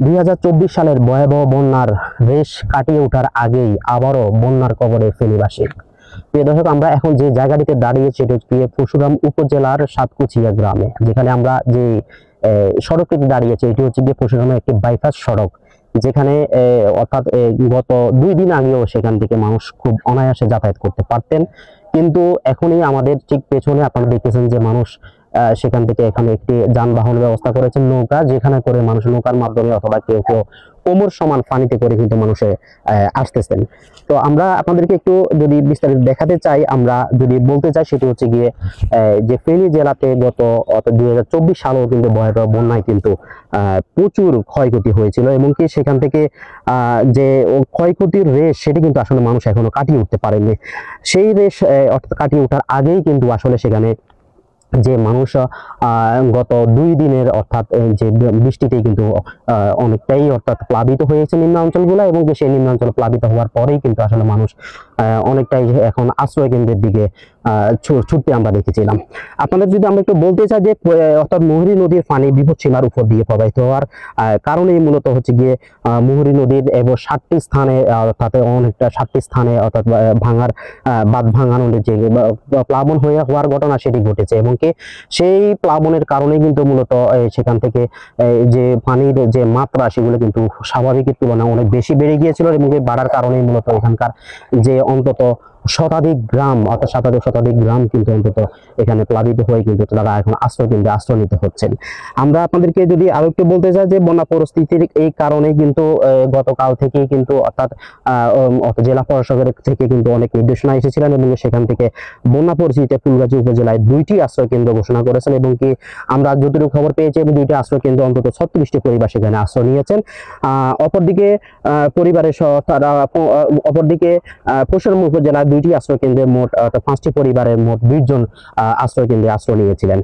2024 সালের ভয়াবহ বন্যার রেশ কাটিয়ে ওঠার আগেই আবারও বন্যার কবলে ফেনীবাসী। প্রিয় দর্শক, আমরা এখন যে জায়গাটিতে দাঁড়িয়েছি সেটা হচ্ছে পরশুরাম উপজেলার সাতকুচিয়া গ্রামে, যেখানে আমরা যে সড়কটিতে দাঁড়িয়েছি এটি হচ্ছে গিয়ে পরশুরামের একটি বাইপাস সড়ক, যেখানে অর্থাৎ গত 2 দিন আগেও সেখান থেকে মানুষ খুব অনায়াসে যাতায়াত করতে পারতেন, কিন্তু এখনই আমাদের ঠিক পেছনে আপনারা দেখতেছেন যে মানুষ সেখান থেকে এখানে একটি যানবাহন ব্যবস্থা করেছেন, নৌকা, যেখানে করে মানুষ নৌকার মাধ্যমে অথবা কেউ কেউ কোমর সমান পানিতে করে কিন্তু মানুষে আসতেছেন। তো আমরা আপনাদেরকে একটু যদি বিস্তারিত দেখাতে চাই, আমরা যদি বলতে চাই সেটি হচ্ছে গিয়ে যে ফেনী জেলাতে গত 2024 সালেও কিন্তু ভয়াবহ বন্যায় কিন্তু প্রচুর ক্ষয়ক্ষতি হয়েছিল, এবং কি সেখান থেকে যে ক্ষয়ক্ষতির রেশ সেটি কিন্তু আসলে মানুষ এখনো কাটিয়ে উঠতে পারেনি। সেই রেশ অর্থাৎ কাটিয়ে ওঠার আগেই কিন্তু আসলে সেখানে যে মানুষ গত 2 দিনের অর্থাৎ যে বৃষ্টিতে কিন্তু অনেকটাই অর্থাৎ প্লাবিত হয়েছে নিম্নাঞ্চলগুলো, এবং সেই নিম্নাঞ্চল প্লাবিত হওয়ার পরেই কিন্তু আসলে মানুষ অনেকটাই এখন আশ্রয় কেন্দ্রের দিকে ছুটতে আমরা দেখেছিলাম। আপনাদের যদি আমরা একটু বলতে চাই যে অর্থাৎ মুহুরী নদীর পানি বিপদসীমার উপর দিয়ে প্রবাহিত হওয়ার কারণেই মূলত হচ্ছে গিয়ে মুহুরী নদীর এবং 7টি স্থানে অর্থাৎ অনেকটা 7টি স্থানে অর্থাৎ ভাঙার বাঁধ ভাঙানোর যে প্লাবন হওয়ার ঘটনা সেটি ঘটেছে, এবং সেই প্লাবনের কারণে কিন্তু মূলত সেখান থেকে যে পানির যে মাত্রা সেগুলো কিন্তু স্বাভাবিকের তুলনায় অনেক বেশি বেড়ে গিয়েছিল, এবং এই বাড়ার কারণে মূলত এখানকার যে অন্তত শতাধিক গ্রাম অর্থাৎ শতাধিক গ্রাম কিন্তু অন্তত এখানে প্লাবিত হয়ে কিন্তু তারা এখন আশ্রয় নিতে হচ্ছেন। আমরা আপনাদেরকে যদি আরো একটু বলতে চাই যে বন্যা পরিস্থিতির এই কারণে কিন্তু গতকাল থেকেই কিন্তু অর্থাৎ জেলা প্রশাসকের থেকে কিন্তু অনেক নির্দেশনা এসেছিলেন, এবং সেখান থেকে বন্যা পরিস্থিতিতে ফুলগাজী উপজেলায় 2টি আশ্রয় কেন্দ্র ঘোষণা করেছেন, এবং কি আমরা যতটুকু খবর পেয়েছি এবং 2টি আশ্রয় কেন্দ্র অন্তত 36টি পরিবার সেখানে আশ্রয় নিয়েছেন। অপরদিকে পরিবারের অপরদিকে পরশুরাম উপজেলায় 2টি আশ্রয় কেন্দ্রের মোট 5টি পরিবারের মোট 20 জন আশ্রয় কেন্দ্রে আশ্রয় নিয়েছিলেন।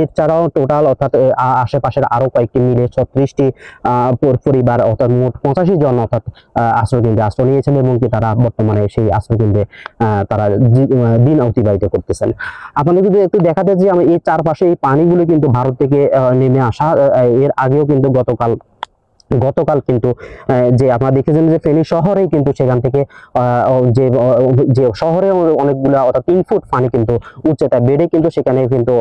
এছাড়াও টোটাল অর্থাৎ আশেপাশের আরো কয়েকটি মিলে 36টি পরিবার অর্থাৎ মোট 85 জন অর্থাৎ আশ্রয় কেন্দ্রে আশ্রয় নিয়েছেন, এবং কি তারা বর্তমানে সেই আশ্রয় কেন্দ্রে তারা দিন অতিবাহিত করতেছেন। আপনাদের যদি একটু দেখাতে যে আমি এই চারপাশে এই পানিগুলো কিন্তু ভারত থেকে নেমে আসা, এর আগেও কিন্তু গতকাল কিন্তু যে আপনারা দেখেছেন যে ফেনী শহরেই কিন্তু সেখান থেকে যে শহরে অনেকগুলো অর্থাৎ 3 ফুট পানি কিন্তু উচ্চতা বেড়ে কিন্তু সেখানে কিন্তু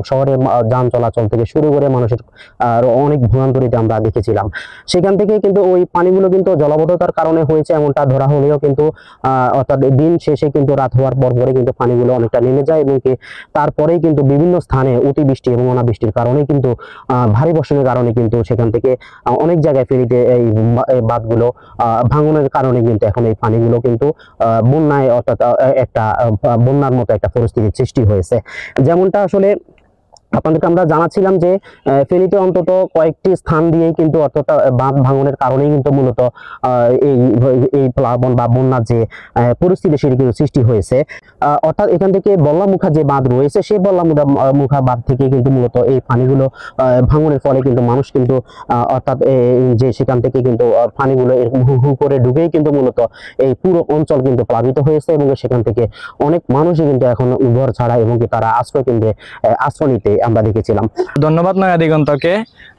শহরে যান চলাচল থেকে শুরু করে মানুষের অনেক ভোগান্তিতে আমরা দেখেছিলাম। সেখান থেকে কিন্তু ওই পানিগুলো কিন্তু জলাবদ্ধতার কারণে হয়েছে এমনটা ধরা হলেও কিন্তু অর্থাৎ দিন শেষে কিন্তু রাত হওয়ার পর পরে কিন্তু পানিগুলো অনেকটা নেমে যায়, এবং কি তারপরেই কিন্তু বিভিন্ন স্থানে অতিবৃষ্টি এবং অনাবৃষ্টির কারণে কিন্তু ভারী বর্ষণের কারণে কিন্তু সেখান থেকে অনেক জায়গায় ফেনীতে এই বাঁধগুলো ভাঙনের কারণে কিন্তু এখন এই পানিগুলো কিন্তু বন্যায় অর্থাৎ একটা বন্যার মতো একটা পরিস্থিতির সৃষ্টি হয়েছে। যেমনটা আসলে আপনাদেরকে আমরা জানাচ্ছিলাম যে ফেনীতে অন্তত কয়েকটি স্থান দিয়ে কিন্তু অর্থাৎ বাঁধ ভাঙনের কারণেই কিন্তু মূলত এই প্লাবন বা বন্যার যে পরিস্থিতি সেটি কিন্তু সৃষ্টি হয়েছে। অর্থাৎ এখান থেকে বল্লামুখা যে বাঁধ রয়েছে সেই বল্লামুখা বাঁধ থেকে কিন্তু মূলত এই পানিগুলো ভাঙনের ফলে কিন্তু মানুষ কিন্তু অর্থাৎ যে সেখান থেকে কিন্তু পানিগুলো হু হু করে ঢুকেই কিন্তু মূলত এই পুরো অঞ্চল কিন্তু প্লাবিত হয়েছে, এবং সেখান থেকে অনেক মানুষই কিন্তু এখন ঘর ছাড়া এবং তারা আশ্রয় কেন্দ্রে আশ্রয় নিতে আমরা দেখেছিলাম। ধন্যবাদ নয়া দিগন্তকে।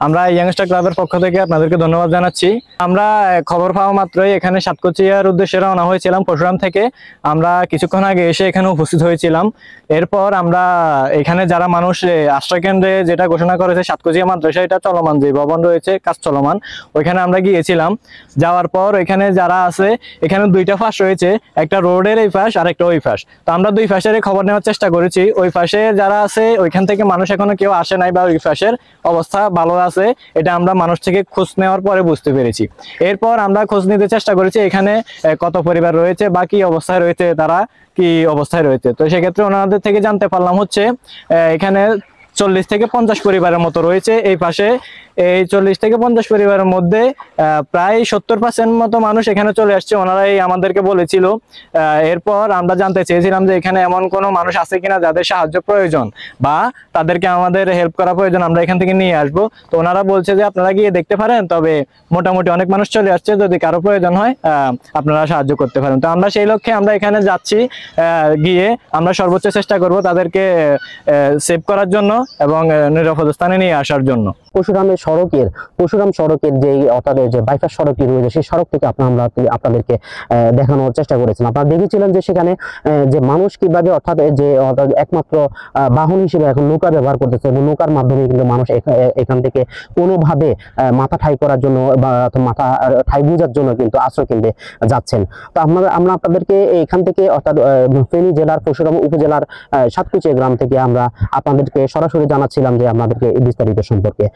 আমরা ইয়াংস্টার ক্লাবের পক্ষ থেকে আপনাদেরকে ধন্যবাদ জানাচ্ছি। আমরা খবর পাওয়া মাত্রই এখানে সাতকুচিয়ার উদ্দেশ্যে রওনা হয়েছিলাম পরশুরাম থেকে। আমরা কিছুক্ষণ আগে এসে এখানে উপস্থিত হয়েছিলাম। এরপর আমরা এখানে যারা মানুষ আশ্রয় কেন্দ্রে যেটা ঘোষণা করেছে সাতকুচিয়া মাদ্রাসা, এটা চলমান যে ভবন রয়েছে কাজ চলমান, ওইখানে আমরা গিয়েছিলাম। যাওয়ার পর এখানে যারা আছে এখানে 2টা ফাঁস রয়েছে, একটা রোডের এই পাশ আর একটা ওই পাশ। তো আমরা 2 পাশের খবর নেওয়ার চেষ্টা করেছি। ওই পাশে যারা আছে ওইখান থেকে মানুষ এখনো কেউ আসে নাই, বা ওই পাশের অবস্থা ভালো আছে, এটা আমরা মানুষ থেকে খোঁজ নেওয়ার পরে বুঝতে পেরেছি। এরপর আমরা খোঁজ নিতে চেষ্টা করেছি এখানে কত পরিবার রয়েছে বা কি অবস্থায় রয়েছে, তারা কি অবস্থায় রয়েছে। তো সেক্ষেত্রে ওনাদের থেকে জানতে পারলাম হচ্ছে এখানে 40 থেকে 50 পরিবারের মতো রয়েছে এই পাশে। এই 40 থেকে 50 পরিবারের মধ্যে প্রায় 70% মতো মানুষ এখানে চলে আসছে, ওনারাই আমাদেরকে বলেছিল। এরপর আমরা জানতে চেয়েছিলাম যে এখানে এমন কোনো মানুষ আছে কিনা যাদের সাহায্য প্রয়োজন বা তাদেরকে আমাদের হেল্প করা প্রয়োজন, আমরা এখান থেকে নিয়ে আসবো। তো ওনারা বলছে যে আপনারা গিয়ে দেখতে পারেন, তবে মোটামুটি অনেক মানুষ চলে আসছে, যদি কারো প্রয়োজন হয় আপনারা সাহায্য করতে পারেন। তো আমরা সেই লক্ষ্যে আমরা এখানে যাচ্ছি, গিয়ে আমরা সর্বোচ্চ চেষ্টা করব তাদেরকে সেভ করার জন্য এবং নিরাপদ স্থানে নিয়ে আসার জন্য। পরশুরাম সড়কের যে অর্থাৎ যে বাইপাস সড়কটি রয়েছে সেই সড়ক থেকে আমরা আপনাদেরকে দেখানোর চেষ্টা করেছিলাম। আপনারা দেখেছিলেন যে সেখানে যে মানুষ কিভাবে অর্থাৎ একমাত্র বাহন হিসেবে এখন নৌকা ব্যবহার করতেছে এবং নৌকার মাধ্যমে কিন্তু মানুষ এখান থেকে কোনোভাবে মাথা ঠাই করার জন্য বা মাথা ঠাই বোঝার জন্য কিন্তু আশ্রয় কেন্দ্রে যাচ্ছেন। তো আমরা আপনাদেরকে এখান থেকে অর্থাৎ ফেনী জেলার পরশুরাম উপজেলার সাতকুচিয়া গ্রাম থেকে আমরা আপনাদেরকে সরাসরি জানাচ্ছিলাম যে আপনাদেরকে বিস্তারিত সম্পর্কে।